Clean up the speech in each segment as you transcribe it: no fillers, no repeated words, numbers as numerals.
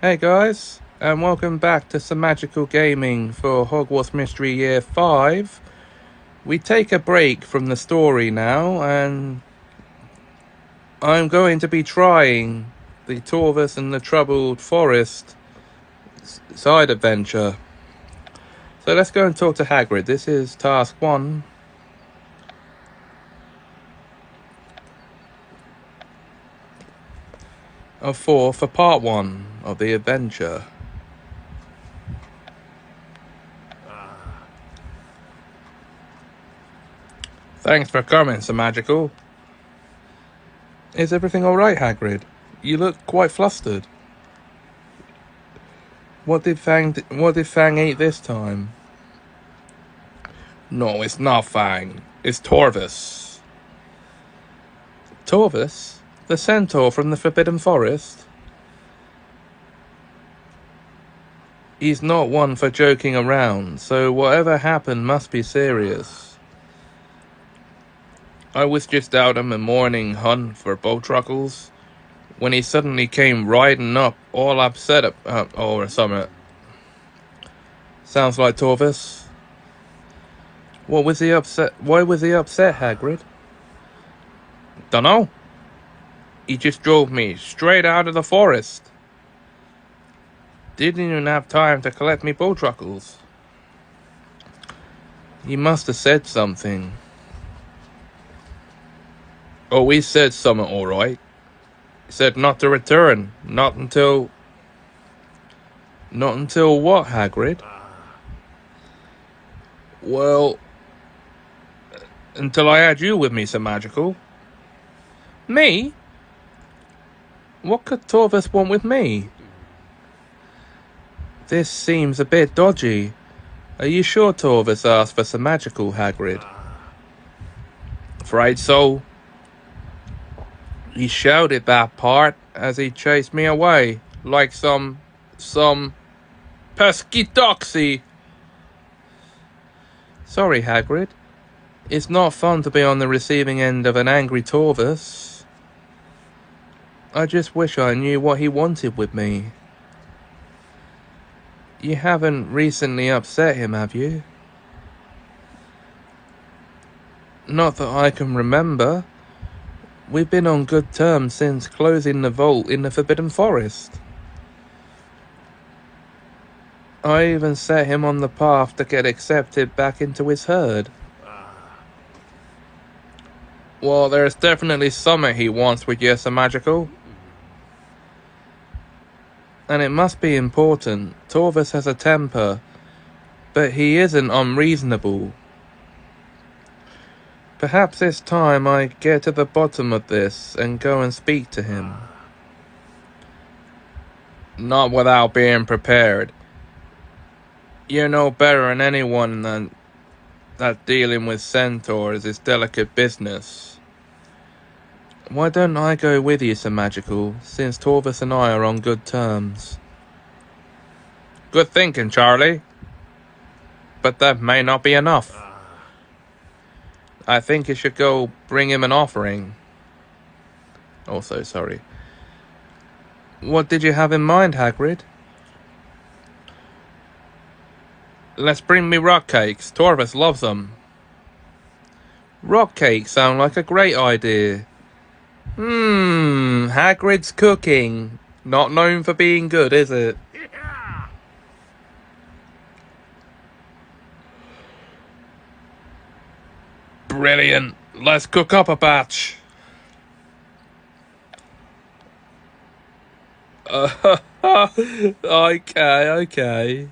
Hey guys, and welcome back to Semajical Gaming for Hogwarts Mystery Year 5. We take a break from the story now, and I'm going to be trying the Torvus and the Troubled Forest side adventure. So let's go and talk to Hagrid. This is task 1. Of 4 for part 1 of the adventure. Thanks for coming, Semajical. Is everything alright, Hagrid? You look quite flustered. What did Fang eat this time? No, it's not Fang. It's Torvus. Torvus? The centaur from the Forbidden Forest? He's not one for joking around, so whatever happened must be serious. I was just out on my morning hunt for bowtruckles when he suddenly came riding up, all upset or something. Sounds like Torvus. What was he upset? Why was he upset, Hagrid? Dunno. He just drove me straight out of the forest. Didn't even have time to collect me bowtruckles. He must have said something. Oh, he said something alright. He said not to return. Not until what, Hagrid? Well, until I had you with me, Semajical. Me? What could Torvus want with me? This seems a bit dodgy. Are you sure Torvus asked for Semajical, Hagrid? Afraid so. He shouted that part as he chased me away, like some pesky doxy. Sorry, Hagrid. It's not fun to be on the receiving end of an angry Torvus. I just wish I knew what he wanted with me. You haven't recently upset him, have you? Not that I can remember. We've been on good terms since closing the vault in the Forbidden Forest. I even set him on the path to get accepted back into his herd. Well, there's definitely something he wants with you, Semajical. And it must be important. Torvus has a temper, but he isn't unreasonable. Perhaps it's time I get to the bottom of this and go and speak to him. Not without being prepared. You know better than anyone that dealing with centaurs is delicate business. Why don't I go with you, Semajical, since Torvus and I are on good terms? Good thinking, Charlie. But that may not be enough. I think you should go bring him an offering. Also, sorry. What did you have in mind, Hagrid? Let's bring me rock cakes. Torvus loves them. Rock cakes sound like a great idea. Hagrid's cooking. Not known for being good, is it? Brilliant. Let's cook up a batch. Okay.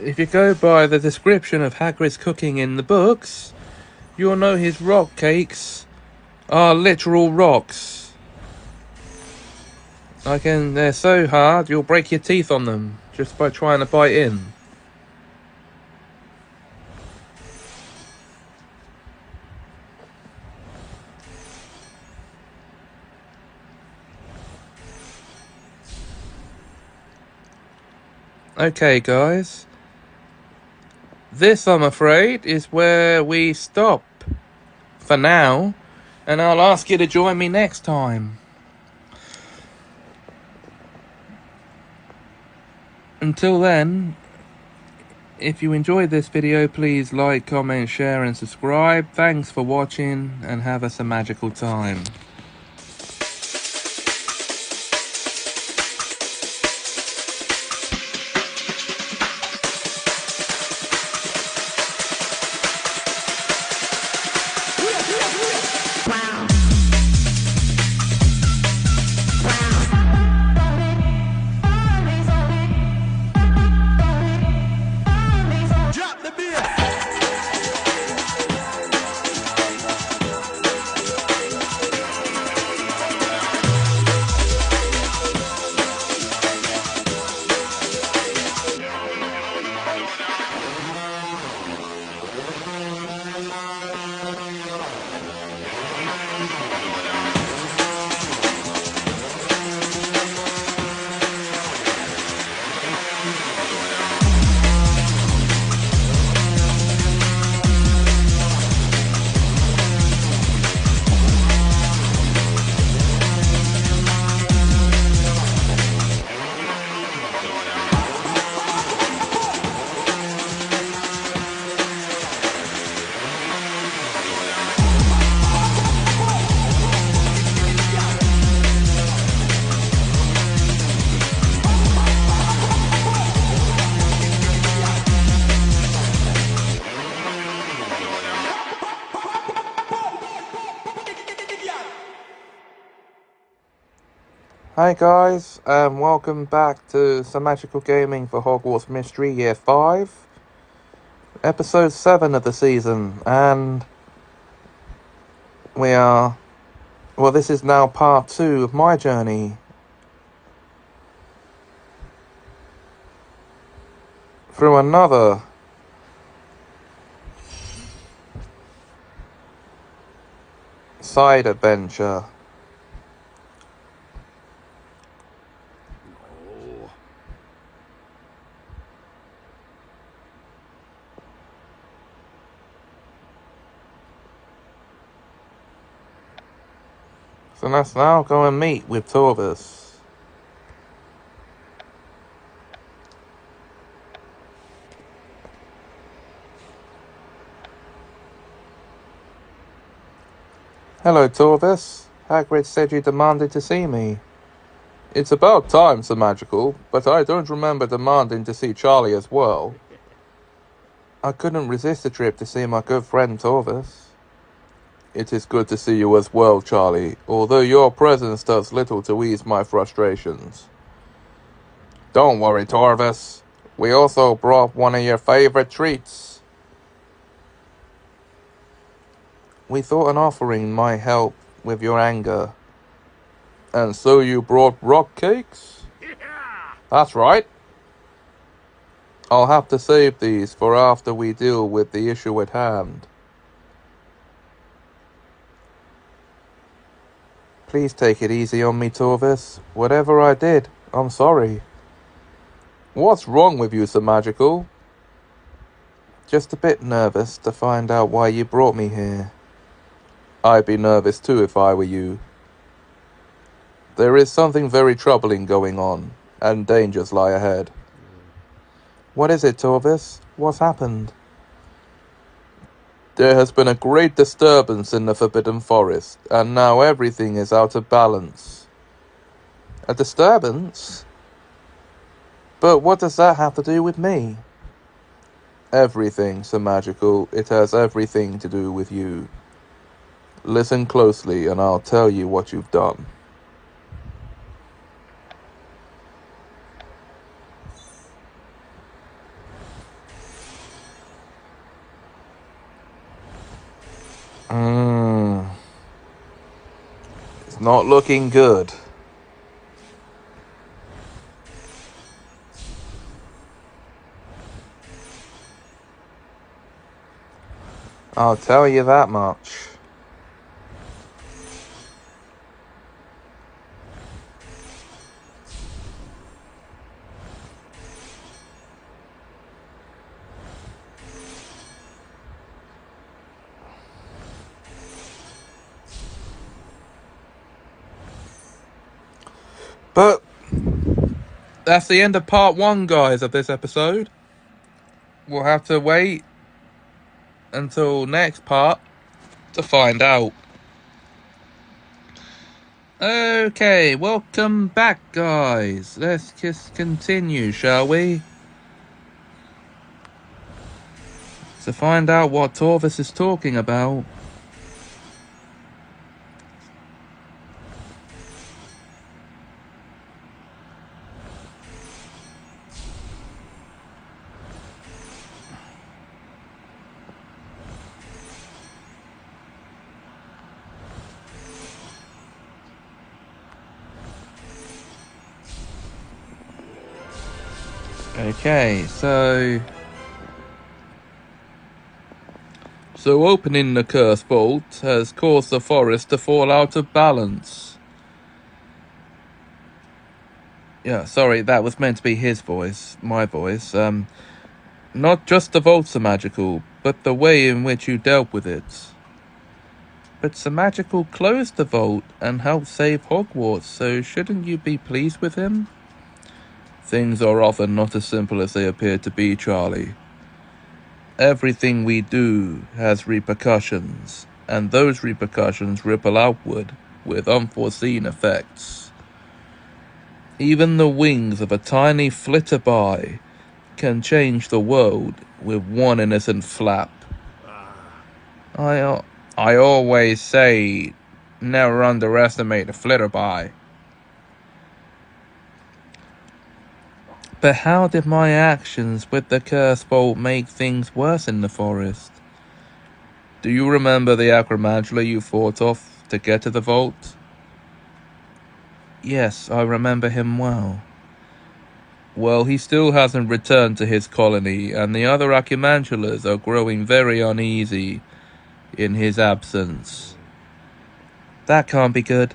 If you go by the description of Hagrid's cooking in the books, you'll know his rock cakes are literal rocks. They're so hard you'll break your teeth on them just by trying to bite in. Okay, guys. This, I'm afraid, is where we stop for now, and I'll ask you to join me next time. Until then, if you enjoyed this video, please like, comment, share, and subscribe. Thanks for watching, and have a magical time. Hi guys, welcome back to Semajical Gaming for Hogwarts Mystery Year 5, Episode 7 of the season, and this is now part 2 of my journey through another side adventure. So let's now go and meet with Torvis. Hello, Torvis. Hagrid said you demanded to see me. It's about time, Semajical, but I don't remember demanding to see Charlie as well. I couldn't resist the trip to see my good friend Torvis. It is good to see you as well, Charlie, although your presence does little to ease my frustrations. Don't worry, Torvis. We also brought one of your favorite treats. We thought an offering might help with your anger. And so you brought rock cakes? That's right. I'll have to save these for after we deal with the issue at hand. Please take it easy on me, Torvis. Whatever I did, I'm sorry. What's wrong with you, Semajical? Just a bit nervous to find out why you brought me here. I'd be nervous too if I were you. There is something very troubling going on, and dangers lie ahead. What is it, Torvis? What's happened? There has been a great disturbance in the Forbidden Forest, and now everything is out of balance. A disturbance? But what does that have to do with me? Everything, Semajical. It has everything to do with you. Listen closely, and I'll tell you what you've done. It's not looking good. I'll tell you that much. But that's the end of part 1, guys, of this episode. We'll have to wait until next part to find out. Okay, welcome back, guys. Let's just continue, shall we? To find out what Torvis is talking about. Okay, so opening the curse vault has caused the forest to fall out of balance. Yeah, sorry, that was meant to be his voice, my voice. Not just the vaults are magical, but the way in which you dealt with it. But Semajical closed the vault and helped save Hogwarts, so shouldn't you be pleased with him? Things are often not as simple as they appear to be, Charlie. Everything we do has repercussions, and those repercussions ripple outward with unforeseen effects. Even the wings of a tiny flitterby can change the world with one innocent flap. I always say, never underestimate a flitterby. But how did my actions with the curse bolt make things worse in the forest? Do you remember the acromantula you fought off to get to the vault? Yes, I remember him well. Well, he still hasn't returned to his colony, and the other acromantulas are growing very uneasy in his absence. That can't be good.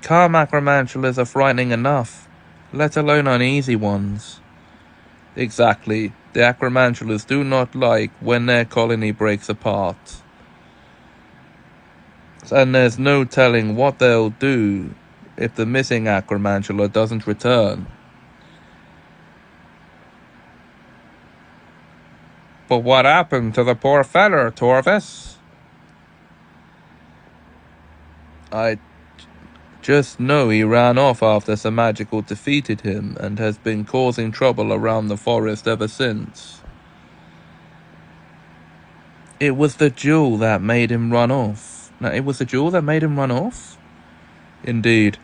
Calm acromantulas are frightening enough, let alone uneasy ones. Exactly. The acromantulas do not like when their colony breaks apart. And there's no telling what they'll do if the missing acromantula doesn't return. But what happened to the poor feller, Torvis? I just know he ran off after Semajical defeated him and has been causing trouble around the forest ever since. It was the jewel that made him run off. Now, it was the jewel that made him run off? Indeed.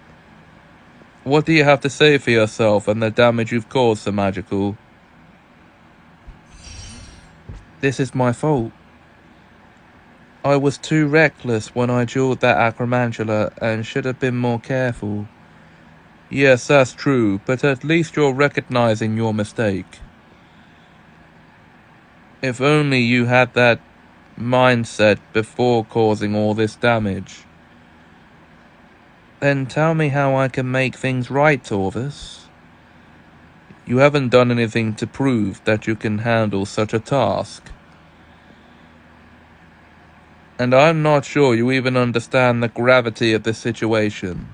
What do you have to say for yourself and the damage you've caused, Semajical? This is my fault. I was too reckless when I jeweled that acromantula and should have been more careful. Yes, that's true, but at least you're recognizing your mistake. If only you had that mindset before causing all this damage. Then tell me how I can make things right, Torvis. You haven't done anything to prove that you can handle such a task. And I'm not sure you even understand the gravity of this situation.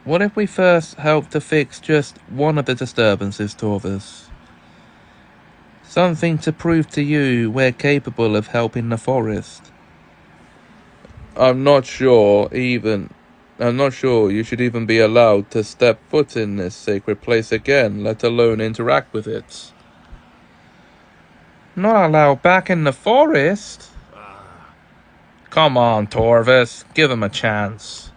What if we first help to fix just one of the disturbances, Torvis? Something to prove to you we're capable of helping the forest. I'm not sure you should even be allowed to step foot in this sacred place again, let alone interact with it. Not allowed back in the forest? Come on, Torvis, give him a chance.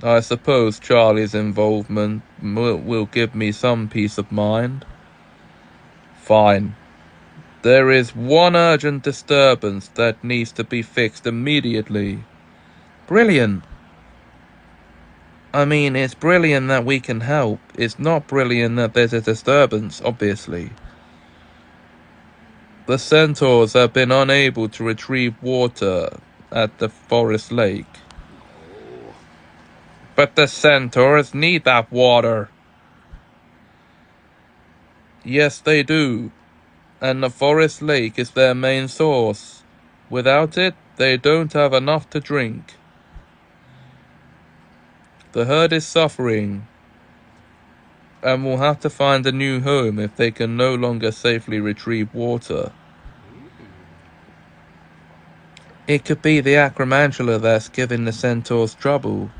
I suppose Charlie's involvement will give me some peace of mind. Fine. There is one urgent disturbance that needs to be fixed immediately. Brilliant. I mean, it's brilliant that we can help. It's not brilliant that there's a disturbance, obviously. The centaurs have been unable to retrieve water at the forest lake. But the centaurs need that water. Yes, they do. And the forest lake is their main source. Without it, they don't have enough to drink. The herd is suffering and will have to find a new home if they can no longer safely retrieve water. It could be the acromantula that's giving the centaurs trouble.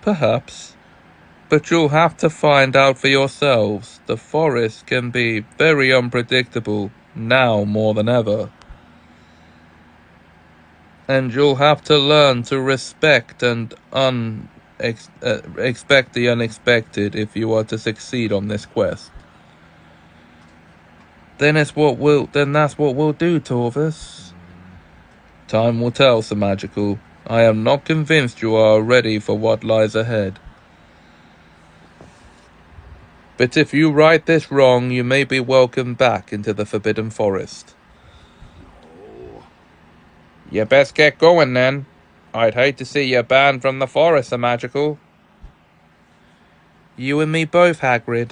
Perhaps. But you'll have to find out for yourselves. The forest can be very unpredictable, now more than ever. And you'll have to learn to respect and expect the unexpected if you are to succeed on this quest. Then that's what we'll do, Torvus. Time will tell, Semajical. I am not convinced you are ready for what lies ahead. But if you right this wrong, you may be welcomed back into the Forbidden Forest. You best get going then. I'd hate to see you banned from the forest, Semajical. You and me both, Hagrid.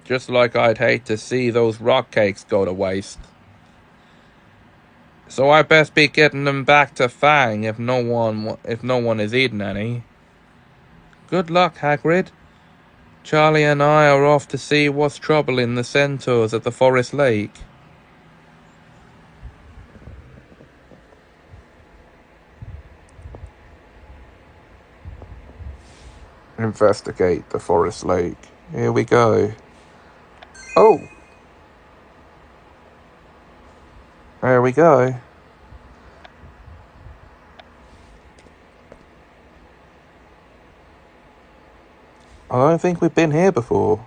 Just like I'd hate to see those rock cakes go to waste. So I best be getting them back to Fang if no one is eating any. Good luck, Hagrid. Charlie and I are off to see what's troubling the centaurs at the forest lake. Investigate the forest lake. Here we go. Oh! There we go. I don't think we've been here before.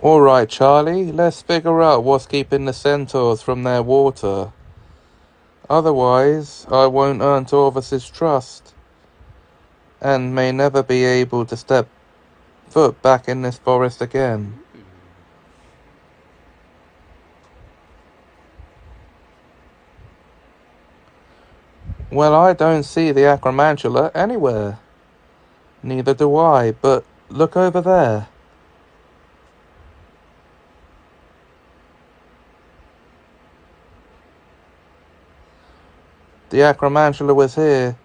Alright, Charlie, let's figure out what's keeping the centaurs from their water. Otherwise, I won't earn Torvus's trust, and may never be able to step foot back in this forest again. Well, I don't see the acromantula anywhere. Neither do I, but look over there. The acromantula was here,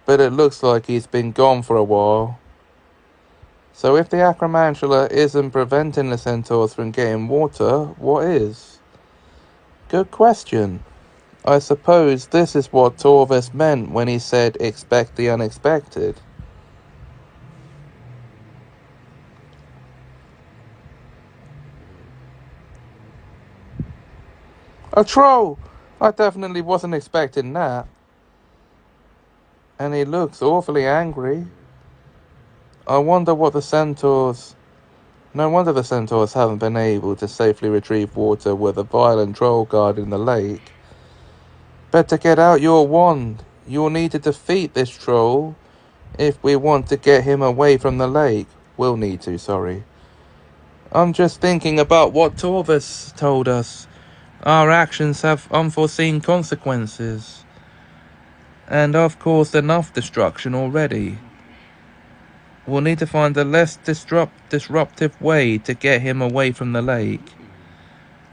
but it looks like he's been gone for a while. So if the acromantula isn't preventing the centaurs from getting water, what is? Good question. I suppose this is what Torvus meant when he said expect the unexpected. A troll! I definitely wasn't expecting that. And he looks awfully angry. I wonder what the centaurs... No wonder the centaurs haven't been able to safely retrieve water with a violent troll guarding the lake. Better get out your wand. You'll need to defeat this troll if we want to get him away from the lake. We'll need to, sorry. I'm just thinking about what Torvus told us. Our actions have unforeseen consequences. And I've caused enough destruction already. We'll need to find a less disruptive way to get him away from the lake.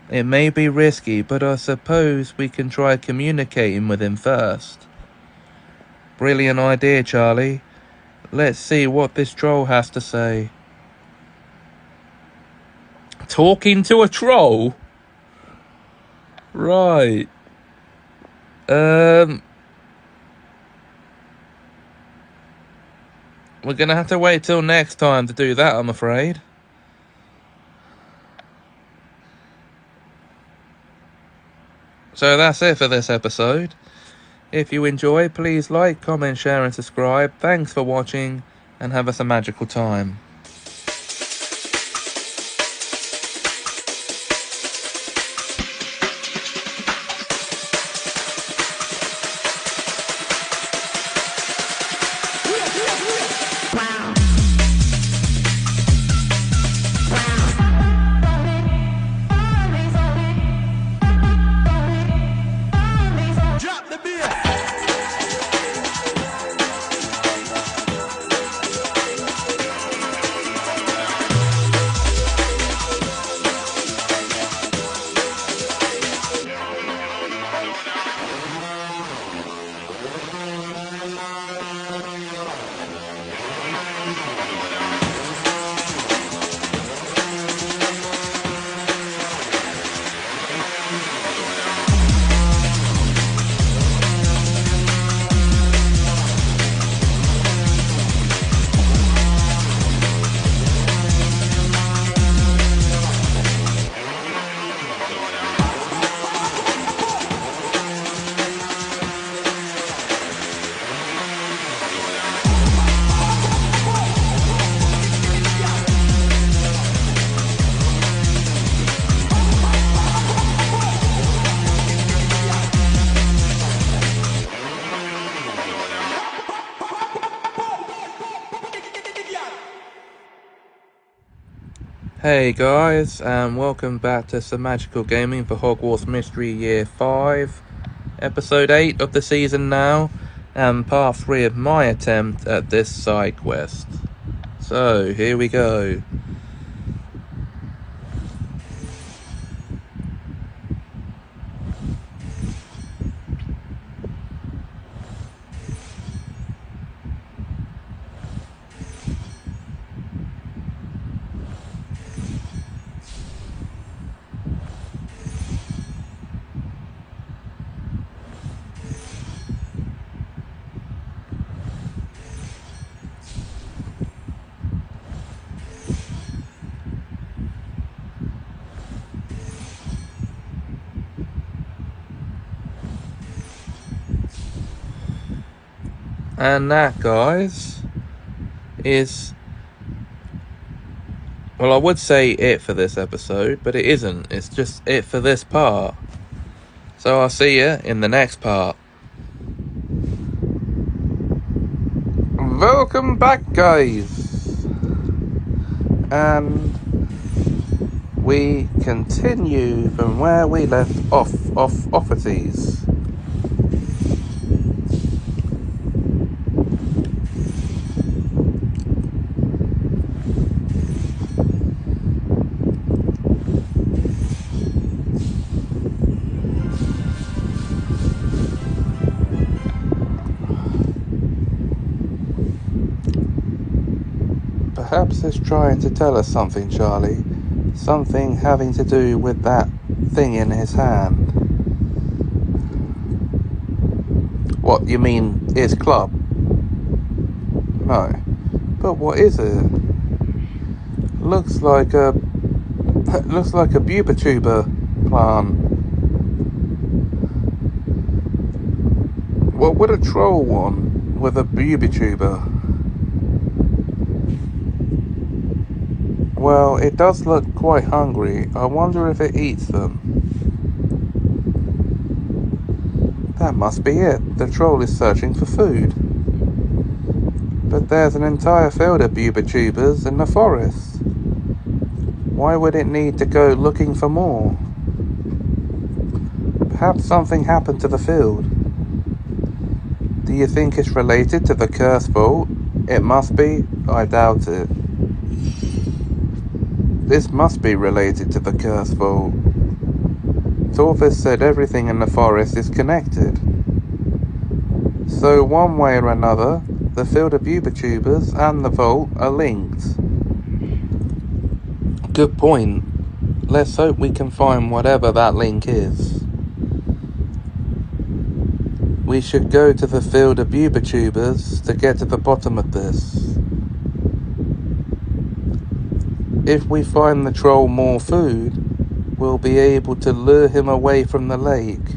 It may be risky, but I suppose we can try communicating with him first. Brilliant idea, Charlie. Let's see what this troll has to say. Talking to a troll? Right. We're gonna have to wait till next time to do that, I'm afraid. So that's it for this episode. If you enjoy, please like, comment, share and subscribe. Thanks for watching and have us a magical time. Hey guys, and welcome back to Semajical Gaming for Hogwarts Mystery Year 5, Episode 8 of the season now, and part 3 of my attempt at this side quest. So, here we go. And that, guys, is, well, I would say it for this episode, but it isn't. It's just it for this part. So I'll see you in the next part. Welcome back, guys. And we continue from where we left off offities. Perhaps it's trying to tell us something, Charlie. Something having to do with that thing in his hand. What, you mean his club? No. But what is it? Looks like a buba plant. What would a troll want with a buba? Well, it does look quite hungry. I wonder if it eats them. That must be it. The troll is searching for food. But there's an entire field of bubitubers in the forest. Why would it need to go looking for more? Perhaps something happened to the field. Do you think it's related to the curse vault? It must be. I doubt it. This must be related to the curse vault. Torvis said everything in the forest is connected. So one way or another, the field of bubitubers and the vault are linked. Good point. Let's hope we can find whatever that link is. We should go to the field of bubitubers to get to the bottom of this. If we find the troll more food, we'll be able to lure him away from the lake.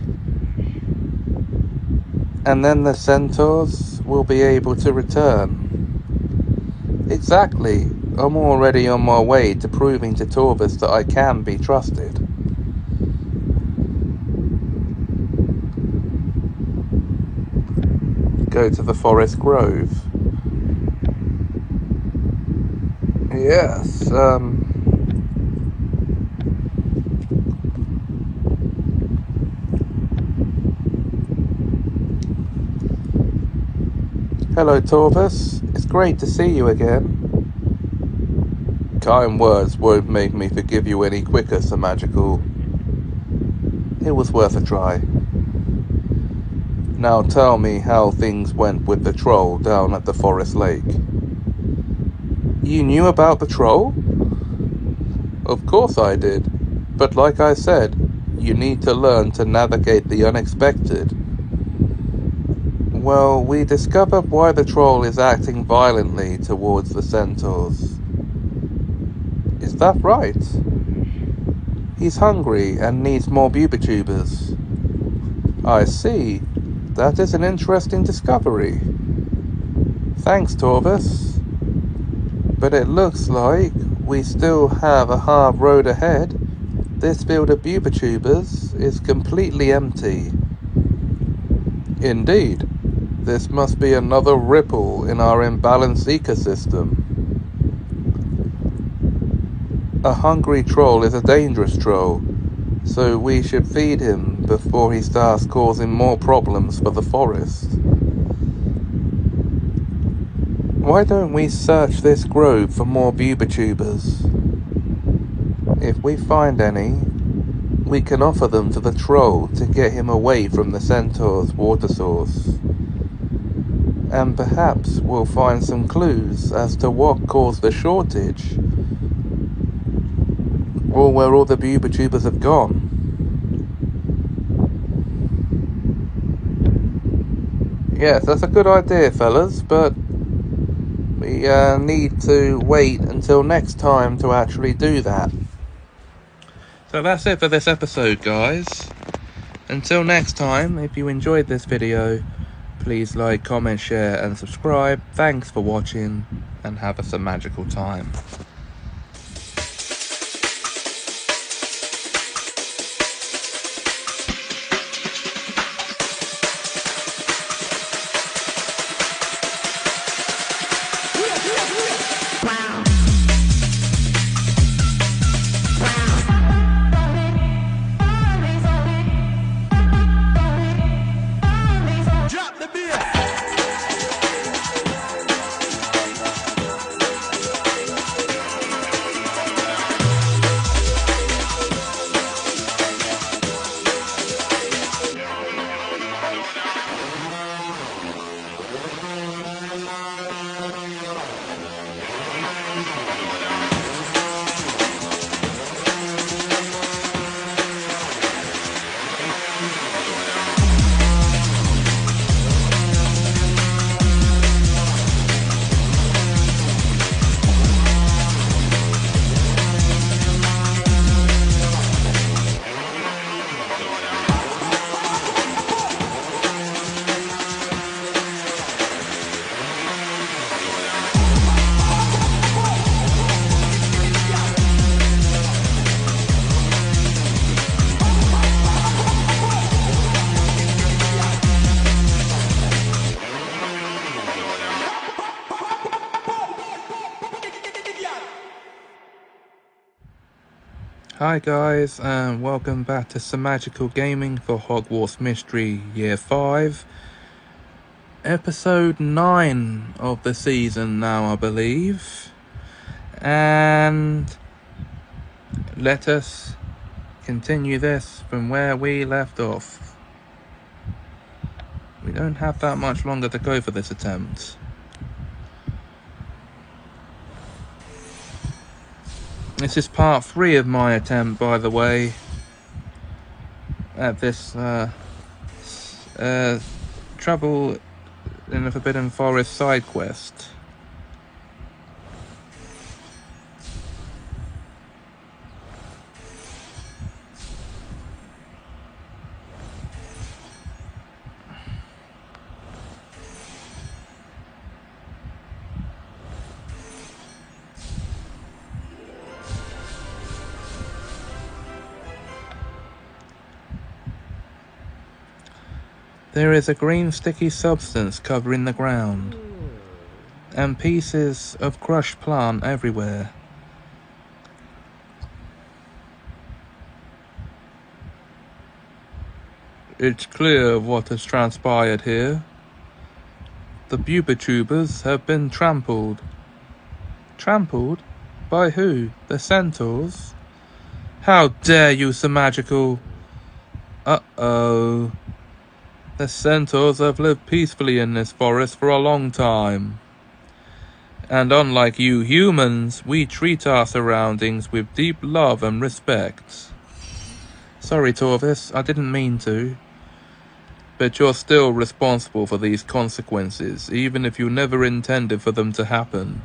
And then the centaurs will be able to return. Exactly. I'm already on my way to proving to Torvis that I can be trusted. Go to the forest grove. Yes, Hello, Torvis. It's great to see you again. Kind words won't make me forgive you any quicker, Semajical. It was worth a try. Now tell me how things went with the troll down at the forest lake. You knew about the troll? Of course I did. But like I said, you need to learn to navigate the unexpected. Well, we discovered why the troll is acting violently towards the centaurs. Is that right? He's hungry and needs more bubitubers. I see. That is an interesting discovery. Thanks, Torvis. But it looks like we still have a hard road ahead. This field of bubitubers is completely empty. Indeed. This must be another ripple in our imbalanced ecosystem. A hungry troll is a dangerous troll, so we should feed him before he starts causing more problems for the forest. Why don't we search this grove for more bubotubers? If we find any, we can offer them to the troll to get him away from the centaur's water source. And perhaps we'll find some clues as to what caused the shortage, or where all the bubotubers have gone. Yes, that's a good idea, fellas, but we need to wait until next time to actually do that. So that's it for this episode, guys. Until next time, if you enjoyed this video, please like, comment, share, and subscribe. Thanks for watching, and have a magical time. Hi guys, and welcome back to Semajical Gaming for Hogwarts Mystery Year 5. Episode 9 of the season now, I believe. And let us continue this from where we left off. We don't have that much longer to go for this attempt. This is part 3 of my attempt, by the way, at this Trouble in the Forbidden Forest Sidequest. There is a green sticky substance covering the ground, and pieces of crushed plant everywhere. It's clear what has transpired here. The bubotubers have been trampled. Trampled? By who? The centaurs? How dare you, Semajical? Uh-oh. The centaurs have lived peacefully in this forest for a long time. And unlike you humans, we treat our surroundings with deep love and respect. Sorry, Torvis, I didn't mean to. But you're still responsible for these consequences, even if you never intended for them to happen.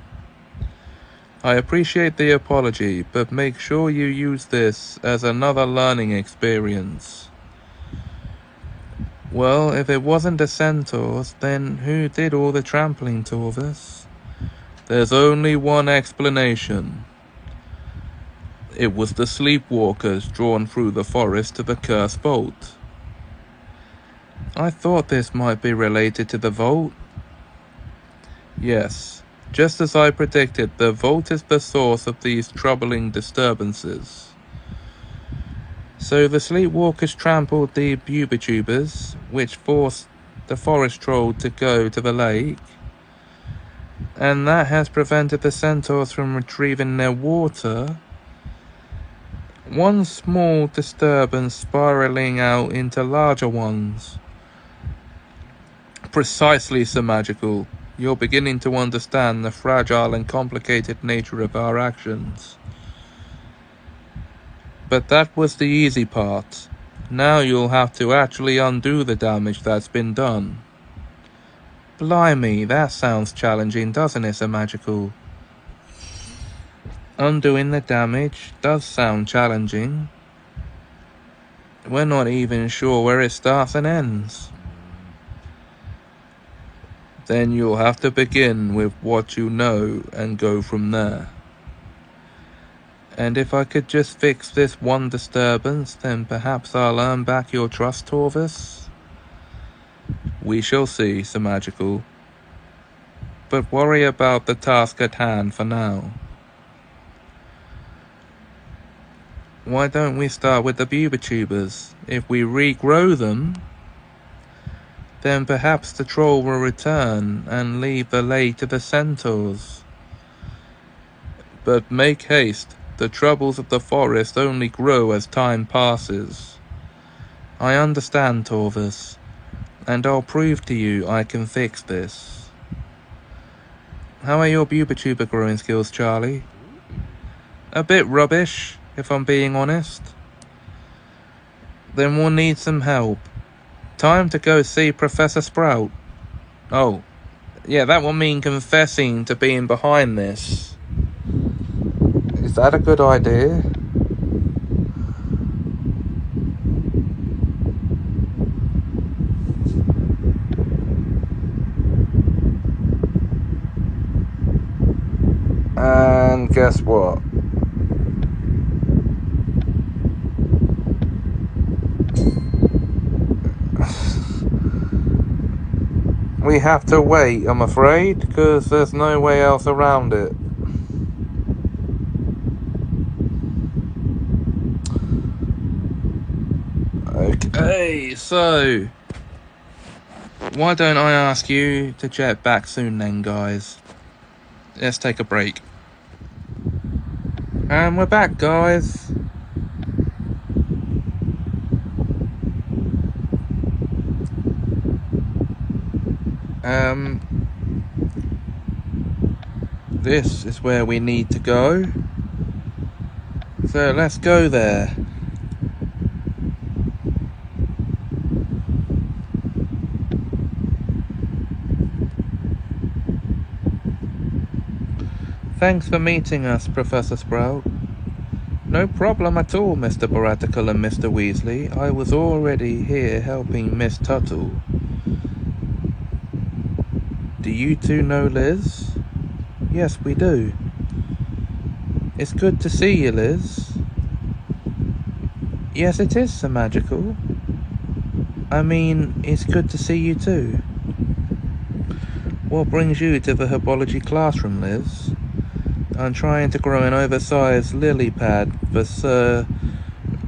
I appreciate the apology, but make sure you use this as another learning experience. Well, if it wasn't the centaurs, then who did all the trampling, Torvis? There's only one explanation. It was the sleepwalkers drawn through the forest to the cursed vault. I thought this might be related to the vault. Yes, Just as I predicted, the vault is the source of these troubling disturbances. So the sleepwalkers trampled the bubitubers, which forced the forest troll to go to the lake, and that has prevented the centaurs from retrieving their water. One small disturbance spiraling out into larger ones. Precisely, Semajical. You're beginning to understand the fragile and complicated nature of our actions. But that was the easy part. Now you'll have to actually undo the damage that's been done. Blimey, that sounds challenging, doesn't it, Semajical? Undoing the damage does sound challenging. We're not even sure where it starts and ends. Then you'll have to begin with what you know and go from there. And if I could just fix this one disturbance, then perhaps I'll earn back your trust, Torvis. We shall see, Semajical. But worry about the task at hand for now. Why don't we start with the bubitubers? If we regrow them, then perhaps the troll will return and leave the lake to the centaurs. But make haste. The troubles of the forest only grow as time passes. I understand, Torvis, and I'll prove to you I can fix this. How are your bubituber growing skills, Charlie? A bit rubbish, if I'm being honest. Then we'll need some help. Time to go see Professor Sprout. Oh, yeah, that will mean confessing to being behind this. Is that a good idea? And guess what? We have to wait, I'm afraid, because there's no way else around it. Okay, so why don't I ask you to jet back soon then, guys? Let's take a break. And we're back, guys. This is where we need to go. So let's go there. Thanks for meeting us, Professor Sprout. No problem at all, Mr. Baratical and Mr. Weasley. I was already here helping Miss Tuttle. Do you two know Liz? Yes, we do. It's good to see you, Liz. Yes, it is, Semajical. I mean, it's good to see you too. What brings you to the herbology classroom, Liz? I'm trying to grow an oversized lily pad for Sir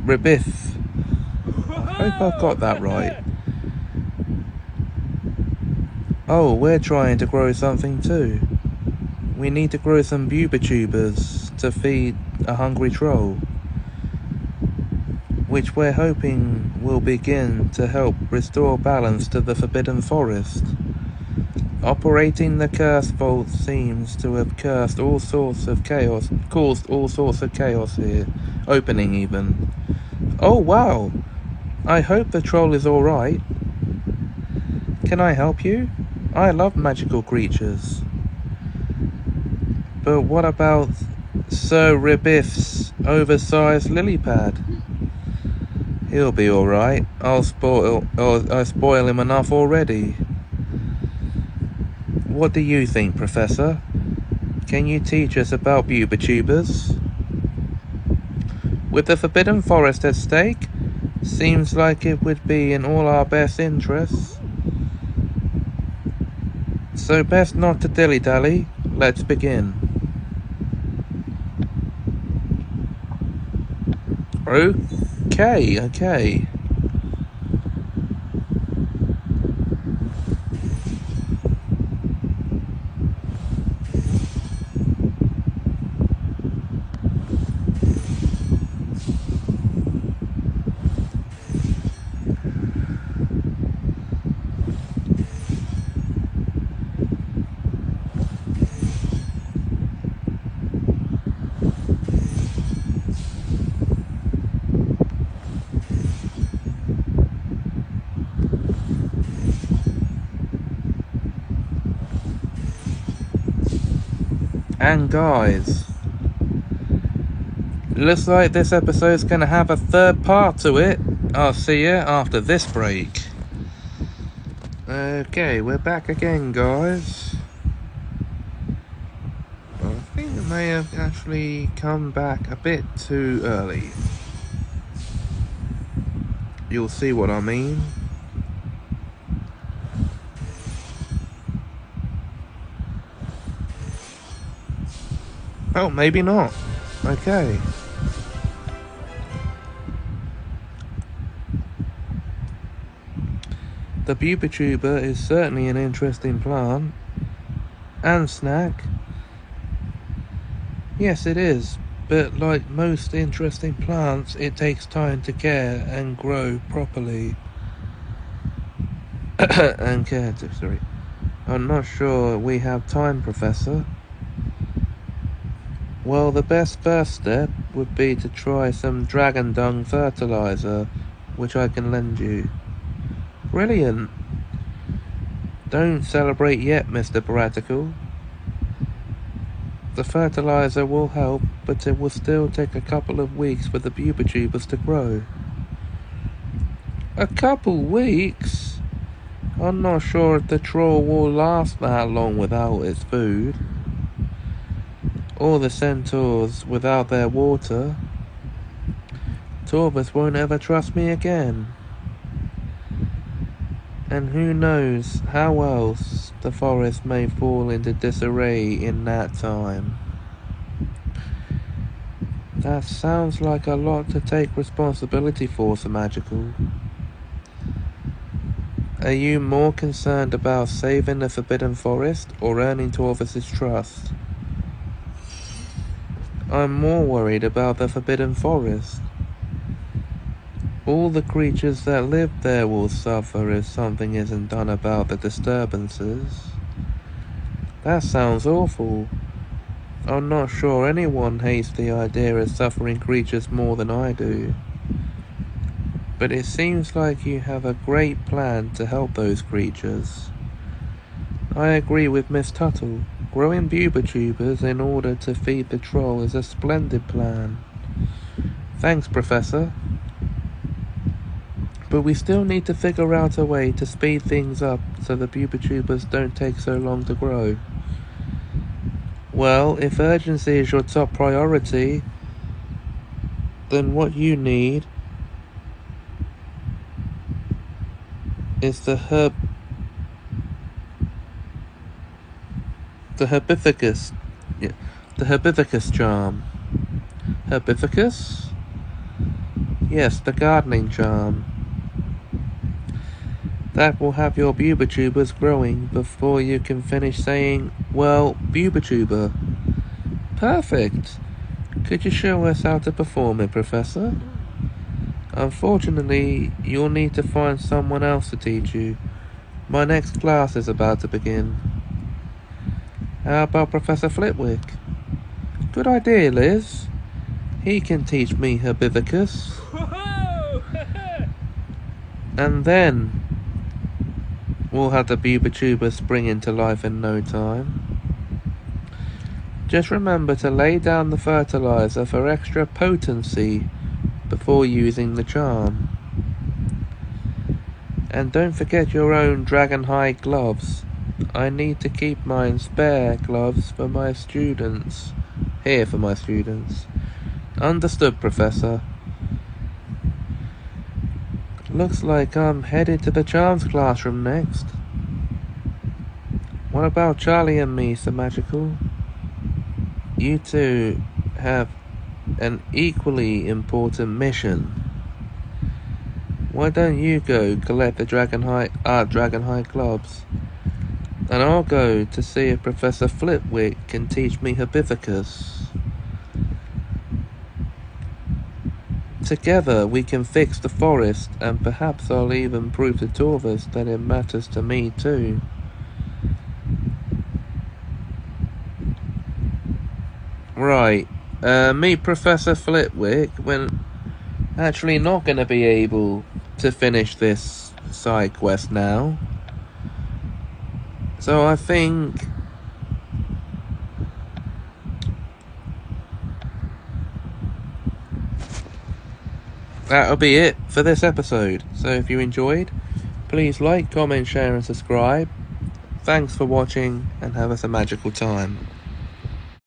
Ribiff. I hope I've got that right. Oh, we're trying to grow something too. We need to grow some bubitubers to feed a hungry troll, which we're hoping will begin to help restore balance to the Forbidden Forest. Operating the cursed vault seems to have caused all sorts of chaos here, opening even. Oh wow! I hope the troll is alright. Can I help you? I love magical creatures. But what about Sir Ribiff's oversized lily pad? He'll be alright. I spoil him enough already. What do you think, Professor? Can you teach us about bubitubers? With the Forbidden Forest at stake, seems like it would be in all our best interests. So best not to dilly-dally. let's begin. Okay. And guys, looks like this episode's gonna have a third part to it. I'll see you after this break. Okay, we're back again, guys. I think I may have actually come back a bit too early. You'll see what I mean. Oh, maybe not. Okay. The Bubituber is certainly an interesting plant. And snack. Yes, it is. But like most interesting plants, it takes time to care and grow properly. And care to, sorry. I'm not sure we have time, Professor. Well, the best first step would be to try some dragon dung fertilizer, which I can lend you. Brilliant. Don't celebrate yet, Mr. Baratical. The fertilizer will help, but it will still take a couple of weeks for the Bubitubers to grow. A couple weeks? I'm not sure if the troll will last that long without its food. Or the centaurs without their water. Torvus won't ever trust me again. And who knows how else the forest may fall into disarray in that time. That sounds like a lot to take responsibility for, Semajical. Are you more concerned about saving the Forbidden Forest or earning Torvus's trust? I'm more worried about the Forbidden Forest. All the creatures that live there will suffer if something isn't done about the disturbances. That sounds awful. I'm not sure anyone hates the idea of suffering creatures more than I do. But it seems like you have a great plan to help those creatures. I agree with Miss Tuttle. Growing Bubitubers in order to feed the troll is a splendid plan. Thanks, Professor. But we still need to figure out a way to speed things up so the Bubitubers don't take so long to grow. Well, if urgency is your top priority, then what you need is the Herbivicus. Yeah, the Herbivicus charm. Herbivicus? Yes, the gardening charm. That will have your Bubitubers growing before you can finish saying, well, Bubituber. Perfect. Could you show us how to perform it, Professor? Unfortunately, you'll need to find someone else to teach you. My next class is about to begin. How about Professor Flitwick? Good idea, Liz. He can teach me Herbivicus. And then we'll have the Bubituber spring into life in no time. Just remember to lay down the fertilizer for extra potency before using the charm. And don't forget your own dragon-hide gloves. I need to keep mine spare gloves for my students. Here for my students. Understood, Professor. Looks like I'm headed to the charms classroom next. What about Charlie and me, Semajical? you two have an equally important mission. Why don't you go collect the Dragon High clubs, and I'll go to see if Professor Flitwick can teach me Hibiscus. Together we can fix the forest, and perhaps I'll even prove to two of us that it matters to me too. Right, meet Professor Flitwick when actually not going to be able to finish this side quest now. So I think that'll be it for this episode. So if you enjoyed, please like, comment, share and subscribe. Thanks for watching and have us a magical time.